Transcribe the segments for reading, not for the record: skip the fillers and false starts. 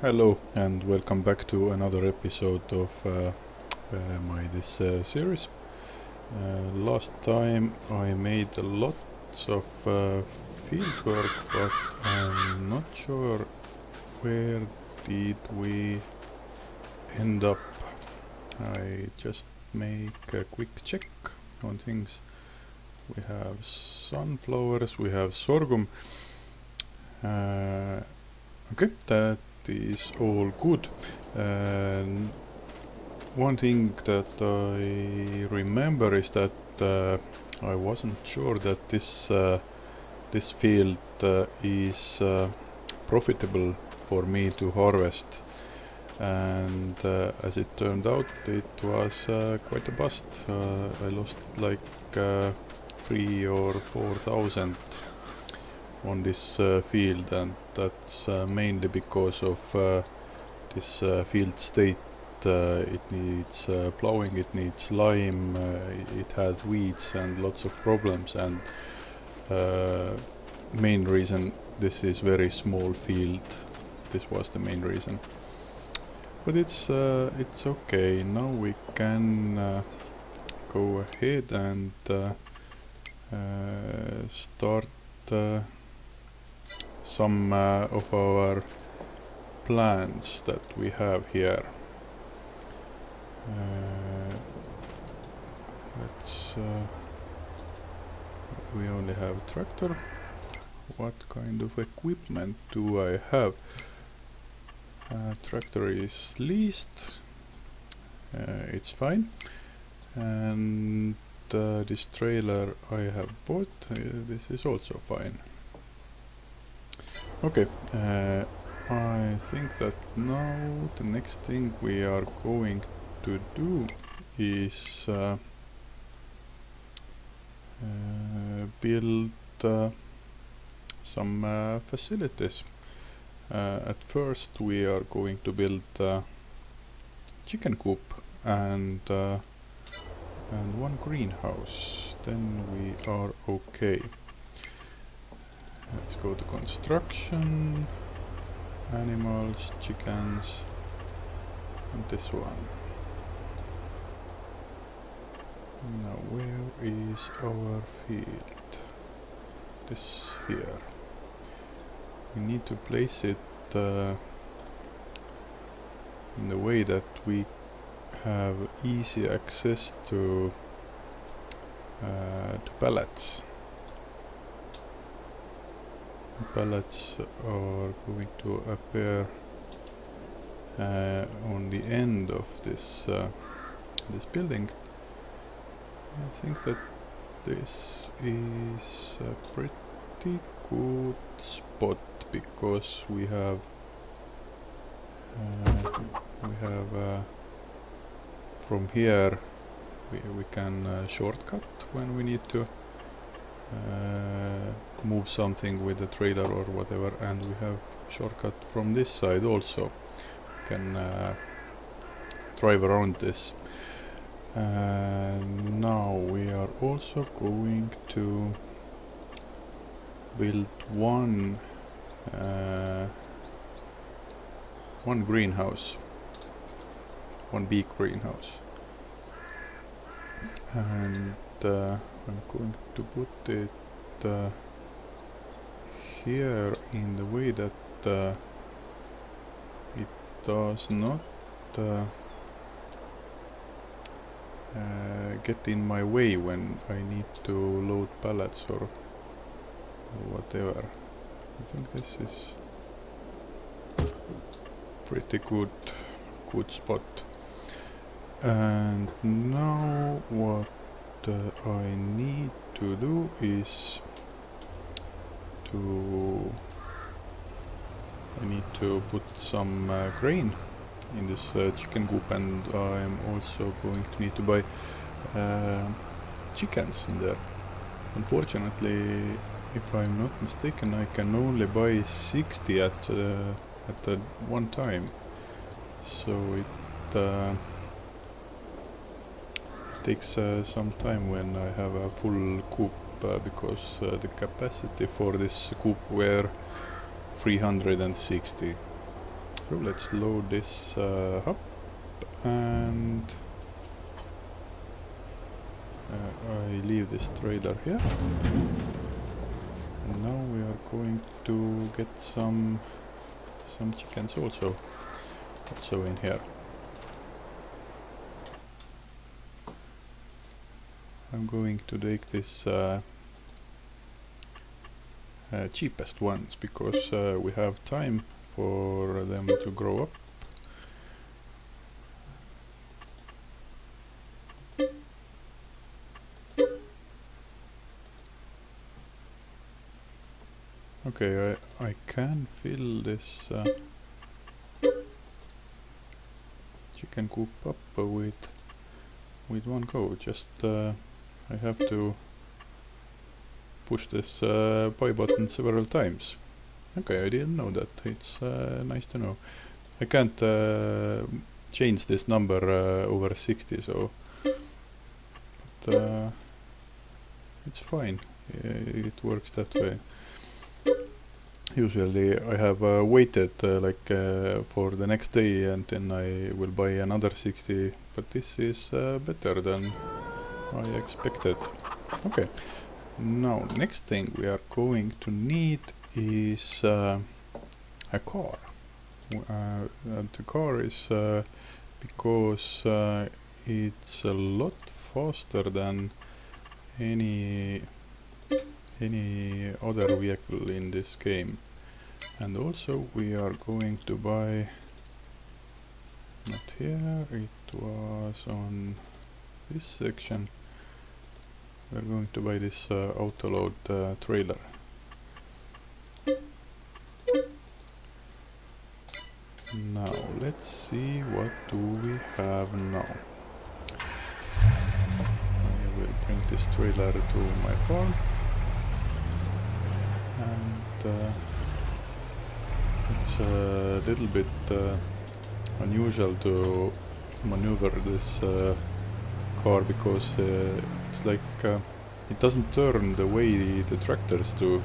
Hello and welcome back to another episode of this series. Last time I made lots of field work, but I'm not sure where did we end up. I just make a quick check on things. We have sunflowers, we have sorghum. Okay, that is all good. One thing that I remember is that I wasn't sure that this field is profitable for me to harvest, and as it turned out, it was quite a bust. I lost like 3 or 4,000 on this field, and that's mainly because of this field state. It needs plowing, it needs lime, it had weeds and lots of problems, and main reason, this is very small field. This was the main reason, but it's okay. Now we can go ahead and start some of our plants that we have here. We only have a tractor. What kind of equipment do I have? Tractor is leased. It's fine. And this trailer I have bought. This is also fine. Okay. I think that now the next thing we are going to do is build some facilities. At first we are going to build a chicken coop and one greenhouse, then we are okay. Let's go to construction, animals, chickens, and this one. Now where is our field? This here. We need to place it in the way that we have easy access to pallets. Pallets are going to appear on the end of this this building. I think that this is a pretty good spot because we have from here we can shortcut when we need to move something with the trailer or whatever, and we have shortcut from this side also. We can drive around this. Now we are also going to build one greenhouse, one big greenhouse, and I'm going to put it here in the way that it does not get in my way when I need to load pallets or whatever. I think this is pretty good spot. And now what I need to do is I need to put some grain in this chicken coop, and I'm also going to need to buy chickens in there. Unfortunately, if I'm not mistaken, I can only buy 60 at one time, so it takes some time when I have a full coop, because the capacity for this coop were 360. So let's load this up, and I leave this trailer here. And now we are going to get some chickens also in here. I'm going to take this cheapest ones because we have time for them to grow up. Okay, I can fill this chicken coop up with one go. Just I have to push this buy button several times. Okay, I didn't know that. It's nice to know. I can't change this number over 60, so but it's fine. It works that way. Usually I have waited for the next day and then I will buy another 60, but this is better than I expected. Okay, now next thing we are going to need is a car. The car is because it's a lot faster than any other vehicle in this game. And also we are going to buy, not here, it was on this section, we're going to buy this autoload trailer. Now let's see what do we have now. I will bring this trailer to my farm, and it's a little bit unusual to maneuver this car because it's like it doesn't turn the way the tractors do,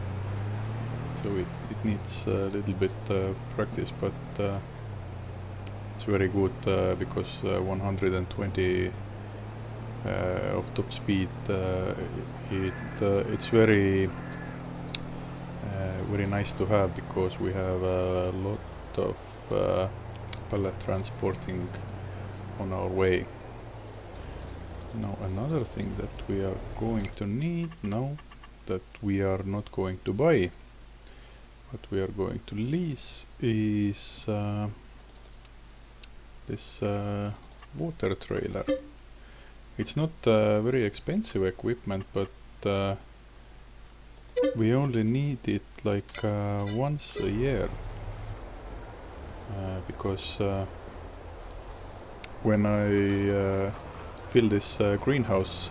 so it needs a little bit practice, but it's very good because 120 of top speed, it's very nice to have because we have a lot of pallet transporting on our way. Now another thing that we are going to need now, that we are not going to buy but we are going to lease, is this water trailer. It's not very expensive equipment, but we only need it like once a year, because when I fill this greenhouse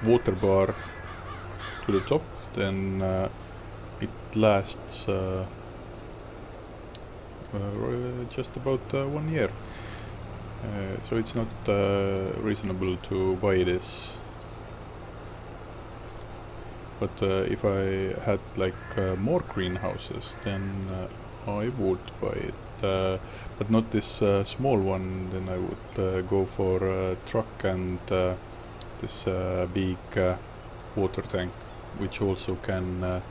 water bar to the top, then it lasts just about 1 year. So it's not reasonable to buy this. But if I had like more greenhouses, then I would buy it. But not this small one, then I would go for a truck and this big water tank, which also can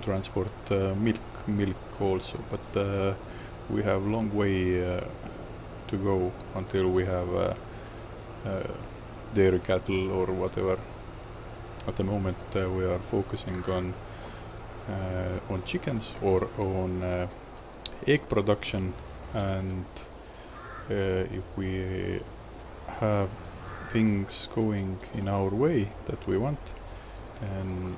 transport milk also. But we have long way to go until we have dairy cattle or whatever. At the moment we are focusing on chickens or on egg production, and if we have things going in our way that we want, then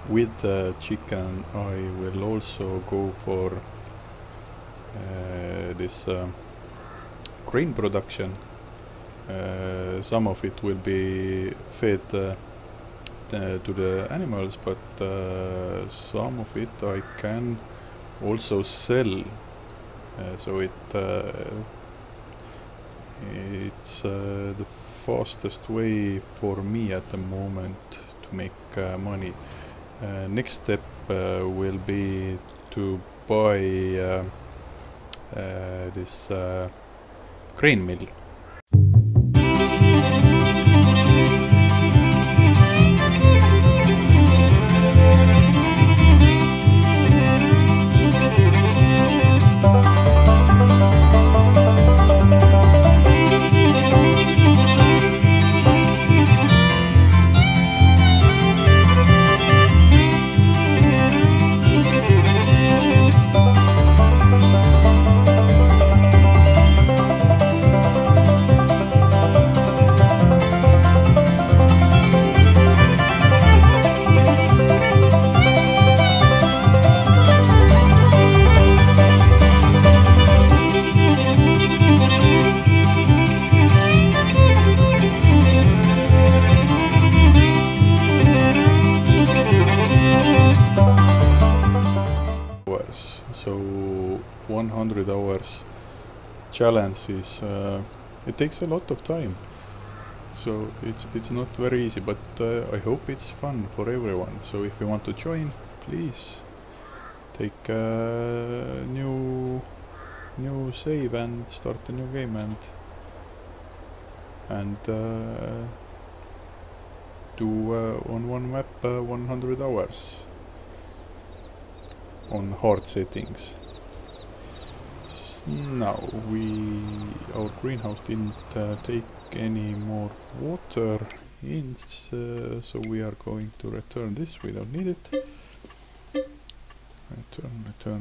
with the chicken I will also go for this grain production. Some of it will be fed to the animals, but some of it I can also sell. So it's the fastest way for me at the moment make money. Next step will be to buy this grain mill. So 100 hours challenge is it takes a lot of time, so it's not very easy, but I hope it's fun for everyone. So if you want to join, please take a new save and start a new game and do on one map 100 hours on hard settings. Now our greenhouse didn't take any more water in, so we are going to return this. We don't need it.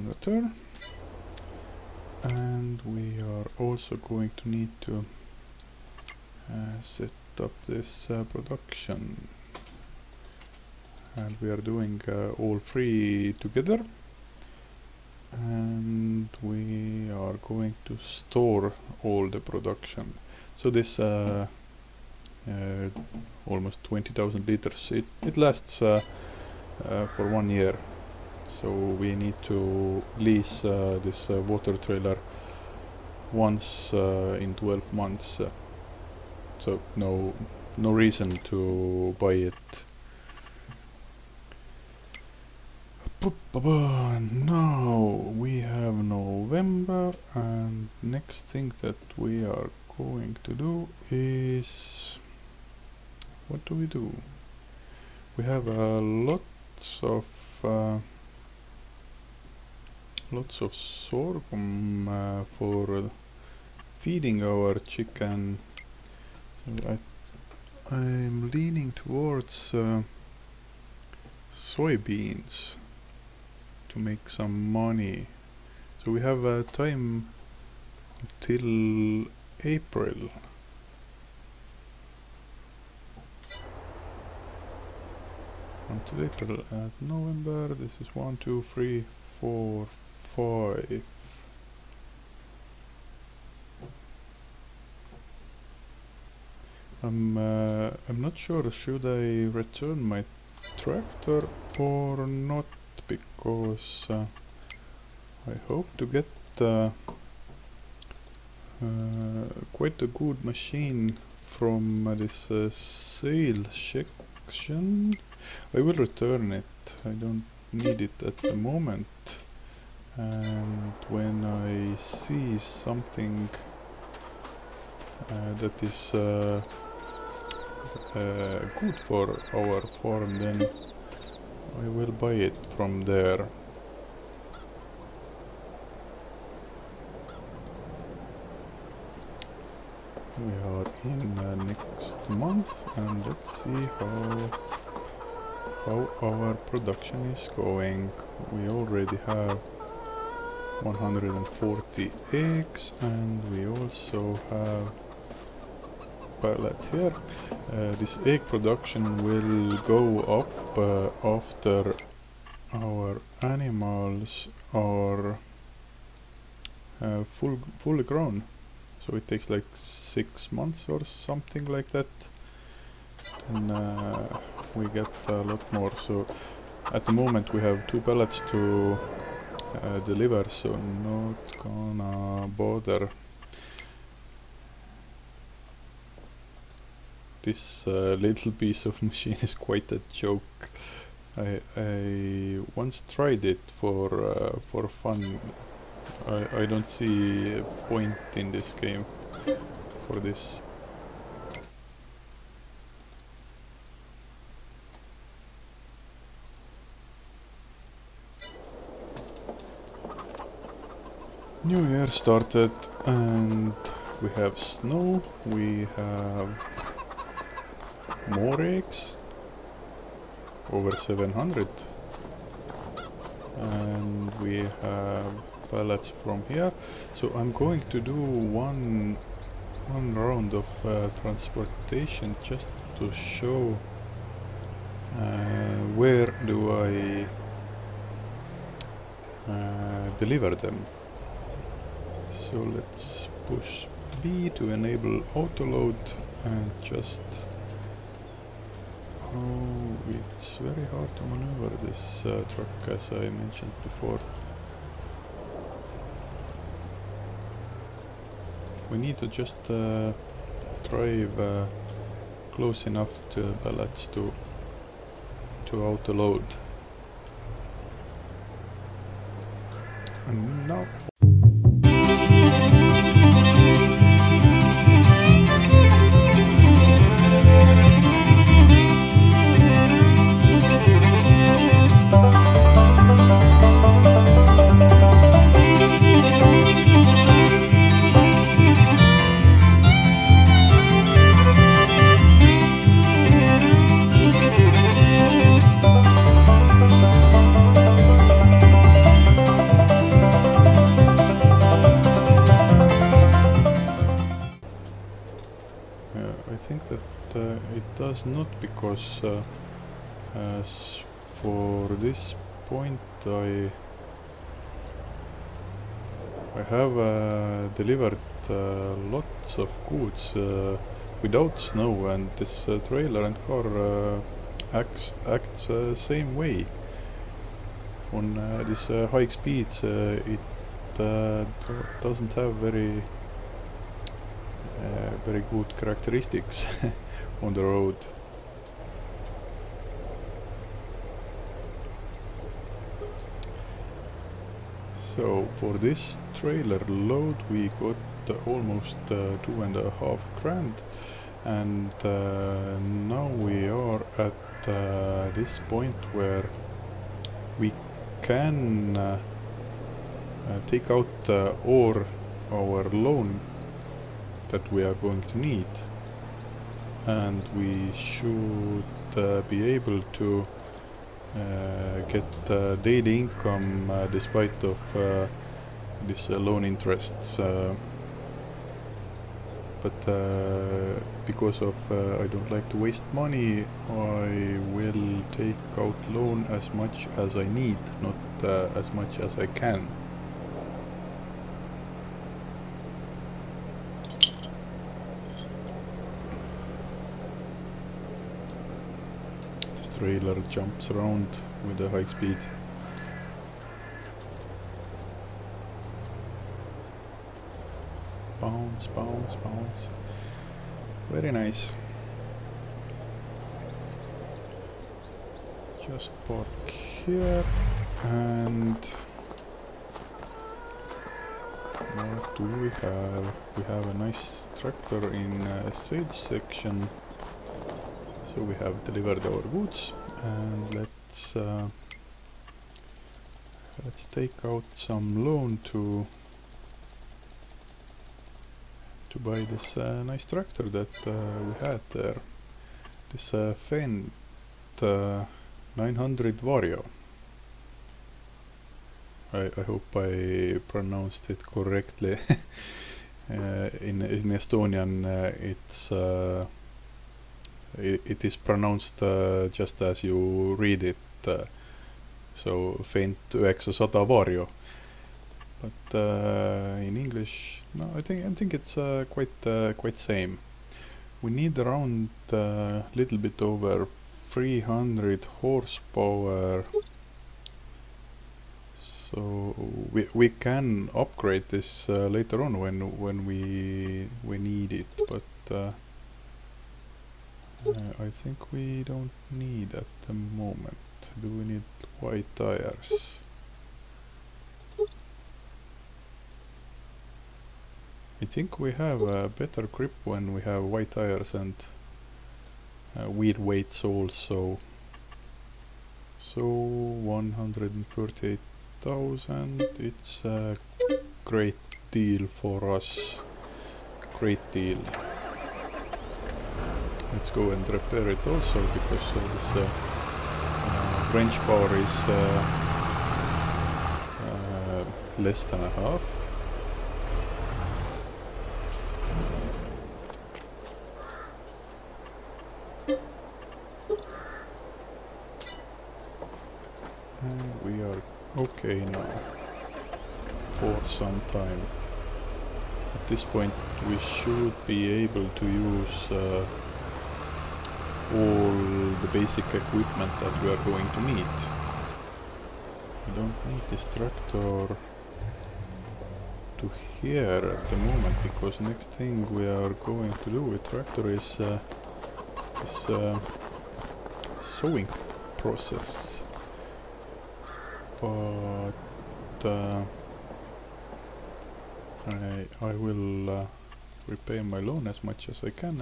Return. And we are also going to need to set up this production, and we are doing all three together. And we are going to store all the production. So this almost 20,000 liters, it lasts for 1 year. So we need to lease this water trailer once in 12 months. So no reason to buy it. Now we have November, and next thing that we are going to do is, what do? We have lots of sorghum for feeding our chicken. So I'm leaning towards soybeans to make some money. So we have time till April. Until April and November. This is 1, 2, 3, 4, 5. I'm not sure, should I return my tractor or not, because I hope to get quite a good machine from this sale section. I will return it, I don't need it at the moment, and when I see something that is good for our farm, then I will buy it from there. We are in next month, and let's see how our production is going. We already have 140 eggs, and we also have pallet here. This egg production will go up after our animals are fully grown. So it takes like 6 months or something like that, and we get a lot more. So at the moment we have 2 pallets to deliver, so not gonna bother. this little piece of machine is quite a joke. I once tried it for fun. I don't see a point in this game for this. New year started and we have snow, we have more eggs, over 700, and we have pallets from here. So I'm going to do one round of transportation just to show where do I deliver them. So let's push B to enable autoload and just... Oh, it's very hard to maneuver this truck, as I mentioned before. We need to just drive close enough to pallets to autoload. And now I think that it does not, because as for this point I have delivered lots of goods without snow, and this trailer and car acts same way. On this high speeds it doesn't have very good characteristics on the road. So for this trailer load we got almost 2.5 grand, and now we are at this point where we can take out or our loan that we are going to need, and we should be able to get daily income despite of this loan interests, but because of I don't like to waste money, I will take out loan as much as I need, not as much as I can. Trailer jumps around with a high speed. Bounce, bounce, bounce. Very nice. Just park here, and what do we have? We have a nice tractor in sales section. So we have delivered our goods, and let's take out some loan to buy this nice tractor that we had there. This Fendt 900 Vario. I hope I pronounced it correctly. In Estonian it is pronounced just as you read it, so Fendt 900 Vario. But in English, no, I think it's quite same. We need around little bit over 300 horsepower, so we can upgrade this later on when we need it, but I think we don't need at the moment. Do we need white tires? I think we have a better grip when we have white tires and wheel weights also. So 138,000, it's a great deal for us. Great deal. Let's go and repair it also, because this wrench bar is less than a half. And we are okay now for some time. At this point we should be able to use all the basic equipment that we are going to need. We don't need this tractor to here at the moment, because next thing we are going to do with tractor is sowing process. But I will repay my loan as much as I can,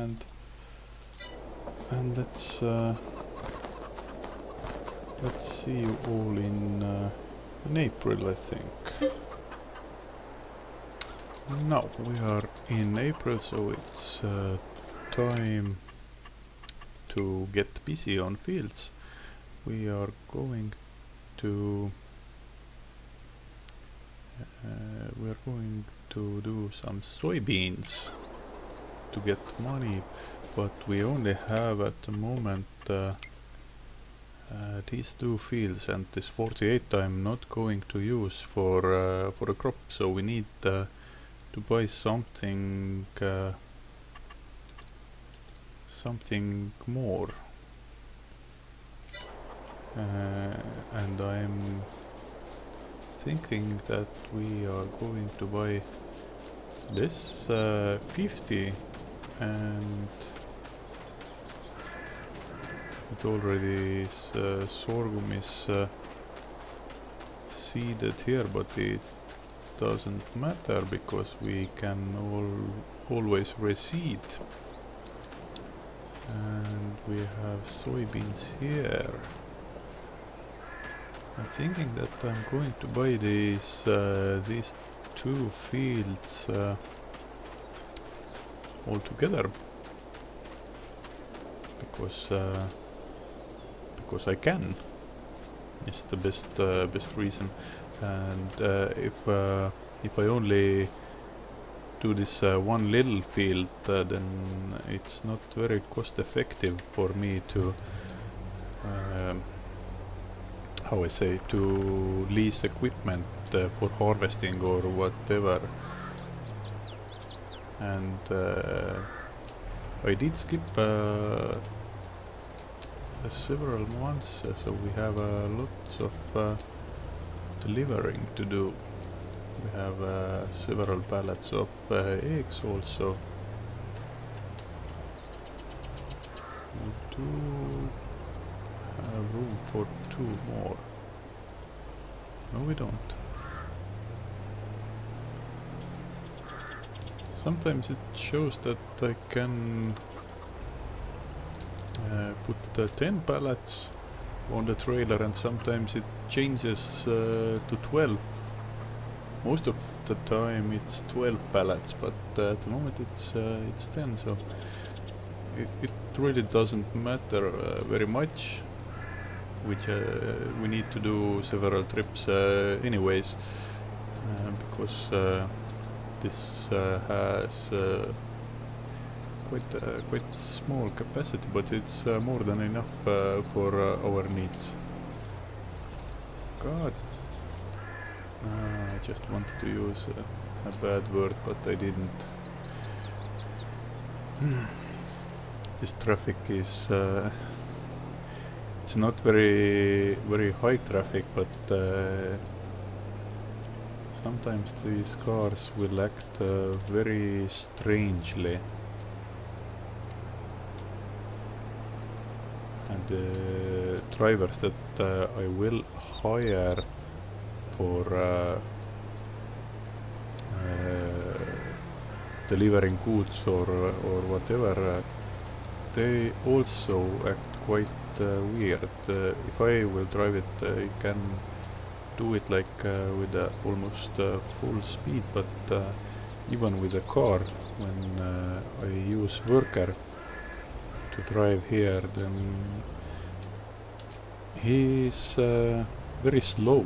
and let's see you all in April, I think. Now we are in April, so it's time to get busy on fields. We are going to do some soybeans to get money, but we only have at the moment these two fields, and this 48 I'm not going to use for a crop, so we need to buy something more, and I'm thinking that we are going to buy this 50, and it already is sorghum is seeded here, but it doesn't matter because we can always reseed. And we have soybeans here. I'm thinking that I'm going to buy these two fields all together, because I can. It's the best reason. And if I only do this one little field, then it's not very cost effective for me to how I say, to lease equipment for harvesting or whatever. And I did skip several months, so we have lots of delivering to do. We have several pallets of eggs also. We do have room for 2 more. No, we don't. Sometimes it shows that I can put 10 pallets on the trailer, and sometimes it changes to 12. Most of the time it's 12 pallets, but at the moment it's 10, so it really doesn't matter very much. Which we need to do several trips anyways, because this has quite small capacity, but it's more than enough for our needs. God. I just wanted to use a bad word, but I didn't. This traffic is it's not very high traffic, but sometimes these cars will act very strangely. the drivers that I will hire for delivering goods or whatever, they also act quite weird. If I will drive it, I can do it like with almost full speed, but even with a car, when I use worker to drive here, then he's very slow,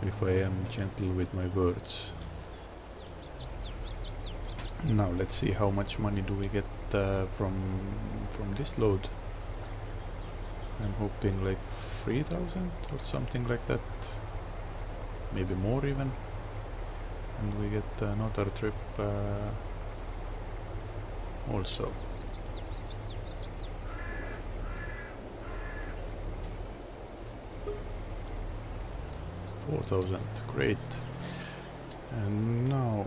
if I am gentle with my words. Now let's see how much money do we get from this load. I'm hoping like 3,000 or something like that, maybe more even, and we get another trip also. $4,000, great. And now